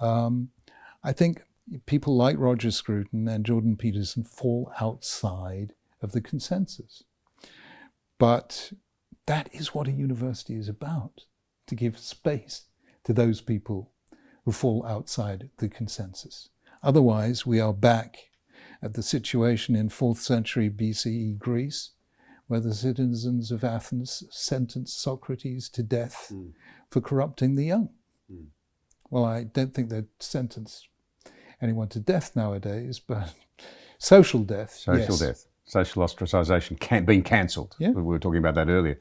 I think people like Roger Scruton and Jordan Peterson fall outside of the consensus. But that is what a university is about, to give space to those people who fall outside the consensus. Otherwise, we are back at the situation in 4th century BCE Greece, where the citizens of Athens sentenced Socrates to death for corrupting the young. Well, I don't think they'd sentence anyone to death nowadays, but social death, Social death. Social ostracisation being cancelled. Yeah. We were talking about that earlier.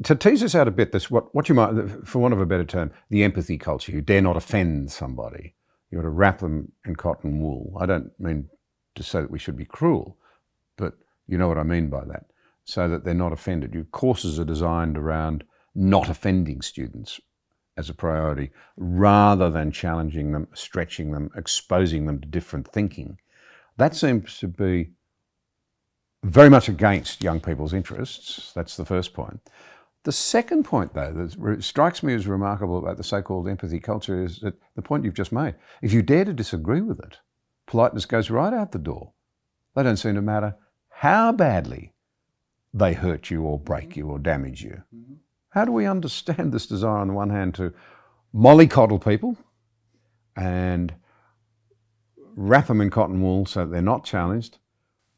To tease this out a bit, this what you might, for want of a better term, the empathy culture. You dare not offend somebody. You ought to wrap them in cotton wool. I don't mean to say that we should be cruel, but you know what I mean by that. So that they're not offended. Your courses are designed around not offending students as a priority, rather than challenging them, stretching them, exposing them to different thinking. That seems to be very much against young people's interests. That's the first point. The second point, though, that strikes me as remarkable about the so-called empathy culture is that the point you've just made. If you dare to disagree with it, politeness goes right out the door. They don't seem to matter how badly they hurt you or break you or damage you. How do we understand this desire on the one hand to mollycoddle people and wrap them in cotton wool so that they're not challenged,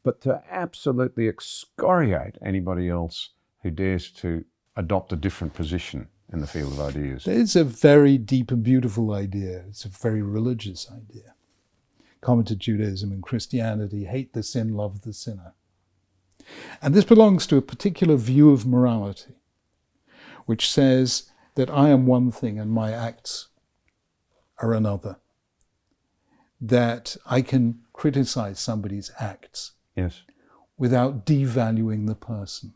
but to absolutely excoriate anybody else who dares to adopt a different position in the field of ideas? It's a very deep and beautiful idea. It's a very religious idea. Common to Judaism and Christianity, hate the sin, love the sinner. And this belongs to a particular view of morality, which says that I am one thing and my acts are another. That I can criticize somebody's acts without devaluing the person.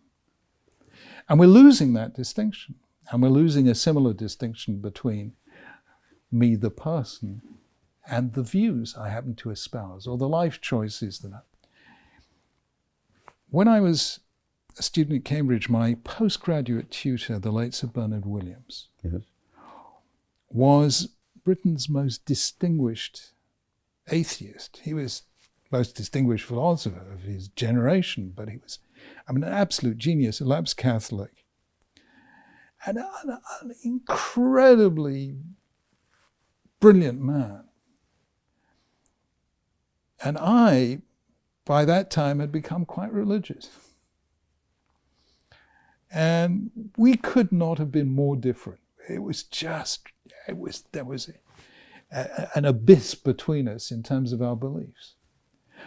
And we're losing that distinction. And we're losing a similar distinction between me, the person, and the views I happen to espouse, or the life choices that I... When I was a student at Cambridge, my postgraduate tutor, the late Sir Bernard Williams, was Britain's most distinguished atheist. He was most distinguished philosopher of his generation, but he was, an absolute genius, a lapsed Catholic, and an incredibly brilliant man. And I, by that time, had become quite religious. And we could not have been more different. There was an abyss between us in terms of our beliefs.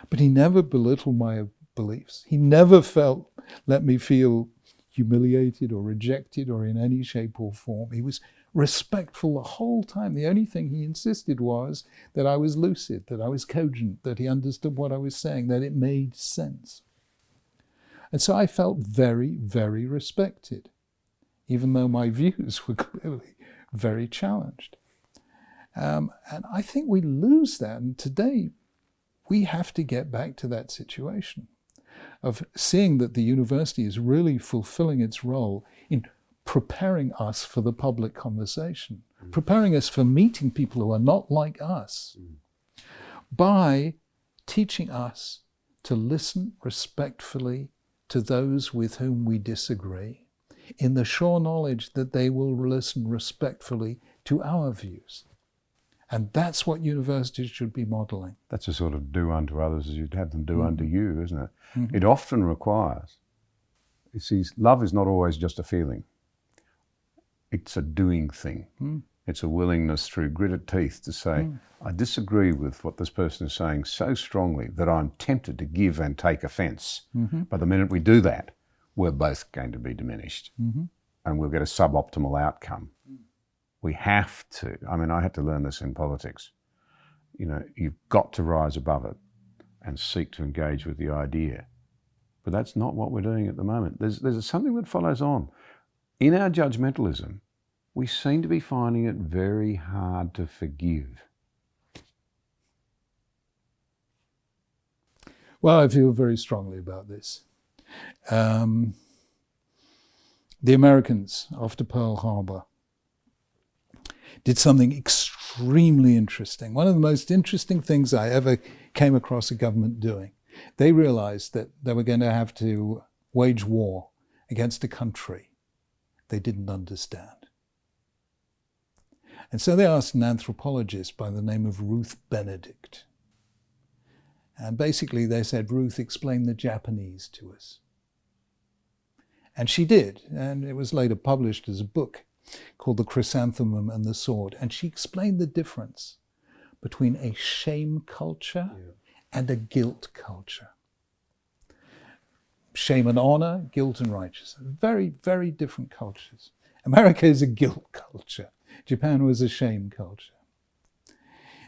But he never belittled my beliefs. He never let me feel humiliated or rejected or in any shape or form. He was respectful the whole time. The only thing he insisted was that I was lucid, that I was cogent, that he understood what I was saying, that it made sense. And so I felt very, very respected, even though my views were clearly very challenged. And I think we lose that. And today, we have to get back to that situation of seeing that the university is really fulfilling its role in preparing us for the public conversation, preparing us for meeting people who are not like us, by teaching us to listen respectfully to those with whom we disagree, in the sure knowledge that they will listen respectfully to our views. And that's what universities should be modelling. That's a sort of do unto others as you'd have them do unto you, isn't it? It often requires, you see, love is not always just a feeling. It's a doing thing. It's a willingness through gritted teeth to say, I disagree with what this person is saying so strongly that I'm tempted to give and take offence. But the minute we do that, we're both going to be diminished and we'll get a suboptimal outcome. We have to. I had to learn this in politics. You've got to rise above it and seek to engage with the idea. But that's not what we're doing at the moment. There's something that follows on. In our judgmentalism, we seem to be finding it very hard to forgive. Well, I feel very strongly about this. The Americans, after Pearl Harbor, did something extraordinary extremely interesting. One of the most interesting things I ever came across a government doing. They realized that they were going to have to wage war against a country they didn't understand. And so they asked an anthropologist by the name of Ruth Benedict. And basically they said, Ruth, explain the Japanese to us. And she did, and it was later published as a book called The Chrysanthemum and the Sword. And she explained the difference between a shame culture and a guilt culture. Shame and honor, guilt and righteousness. Very, very different cultures. America is a guilt culture. Japan was a shame culture.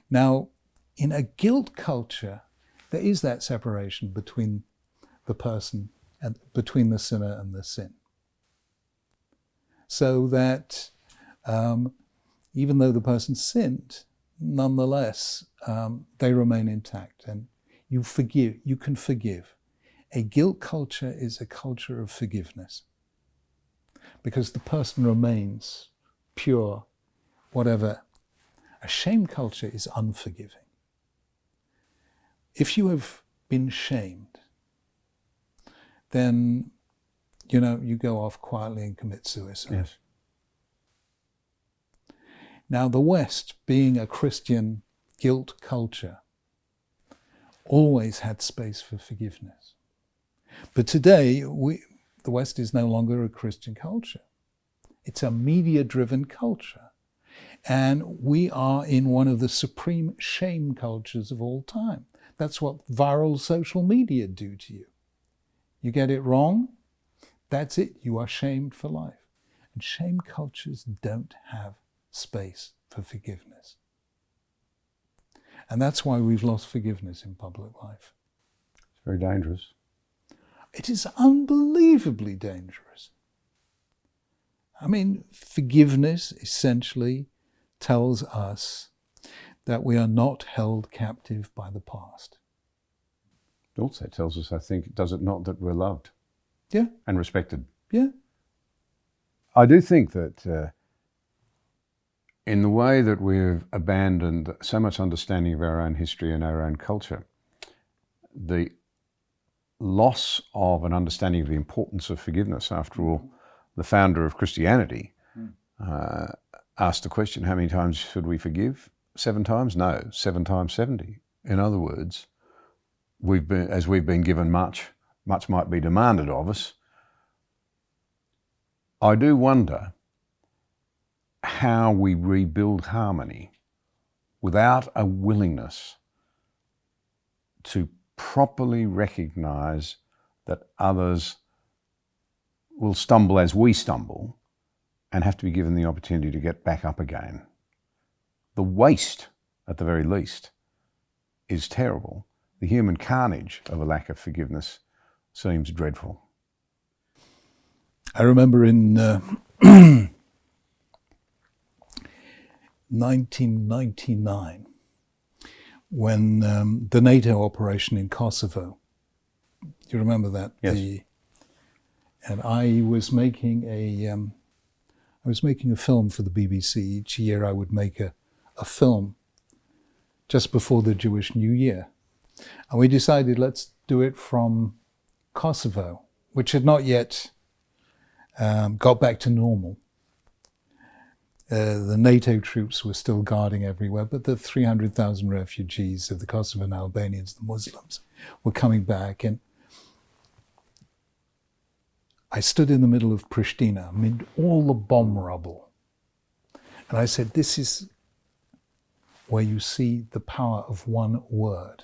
Now, in a guilt culture, there is that separation between the person and between the sinner and the sin. So that even though the person sinned, nonetheless, they remain intact, and you can forgive. A guilt culture is a culture of forgiveness because the person remains pure, whatever. A shame culture is unforgiving. If you have been shamed, then, you go off quietly and commit suicide. Yes. Now, the West, being a Christian guilt culture, always had space for forgiveness. But today, the West is no longer a Christian culture. It's a media-driven culture. And we are in one of the supreme shame cultures of all time. That's what viral social media do to you. You get it wrong, that's it. You are shamed for life. And shame cultures don't have space for forgiveness. And that's why we've lost forgiveness in public life. It's very dangerous. It is unbelievably dangerous. I mean, forgiveness essentially tells us that we are not held captive by the past. It also tells us, I think, does it not, that we're loved? Yeah. And respected. Yeah. I do think that in the way that we've abandoned so much understanding of our own history and our own culture, the loss of an understanding of the importance of forgiveness, after all, the founder of Christianity asked the question, how many times should we forgive? 7 times? No, 7 times 70. In other words, we've been given much might be demanded of us. I do wonder how we rebuild harmony without a willingness to properly recognize that others will stumble as we stumble and have to be given the opportunity to get back up again. The waste, at the very least, is terrible. The human carnage of a lack of forgiveness seems dreadful. I remember in 1999, when the NATO operation in Kosovo, do you remember that? Yes. And I was making a film for the BBC. Each year I would make a film just before the Jewish New Year. And we decided, let's do it from Kosovo, which had not yet got back to normal. The NATO troops were still guarding everywhere, but the 300,000 refugees of the Kosovan Albanians, the Muslims, were coming back. And I stood in the middle of Pristina, amid all the bomb rubble. And I said, this is where you see the power of one word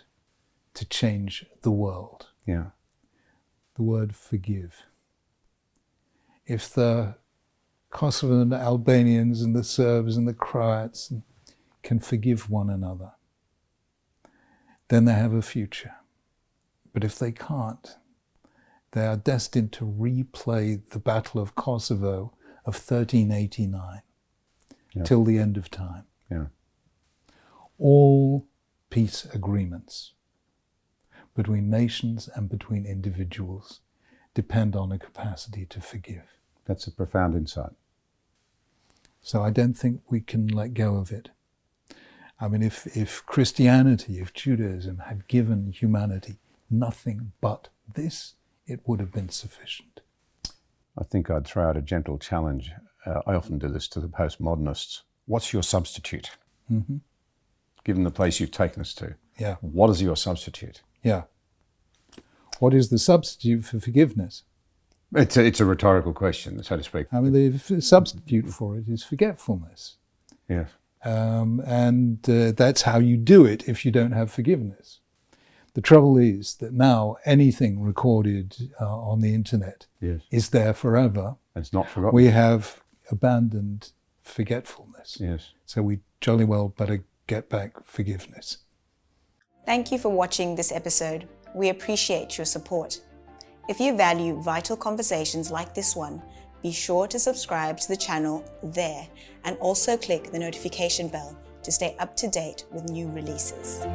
to change the world. Yeah. The word forgive. If the Kosovan Albanians and the Serbs and the Croats can forgive one another, then they have a future. But if they can't, they are destined to replay the Battle of Kosovo of 1389 till the end of time. Yeah. All peace agreements between nations and between individuals depend on a capacity to forgive. That's a profound insight. So I don't think we can let go of it. I mean, if Christianity, if Judaism had given humanity nothing but this, it would have been sufficient. I think I'd throw out a gentle challenge. I often do this to the postmodernists. What's your substitute? Mm-hmm. Given the place you've taken us to. Yeah. What is your substitute? Yeah. What is the substitute for forgiveness? It's a rhetorical question, so to speak. I mean, the substitute for it is forgetfulness. Yes. And that's how you do it if you don't have forgiveness. The trouble is that now anything recorded on the internet is there forever. It's not forgotten. We have abandoned forgetfulness. Yes. So we jolly well better get back forgiveness. Thank you for watching this episode. We appreciate your support. If you value vital conversations like this one, be sure to subscribe to the channel there and also click the notification bell to stay up to date with new releases.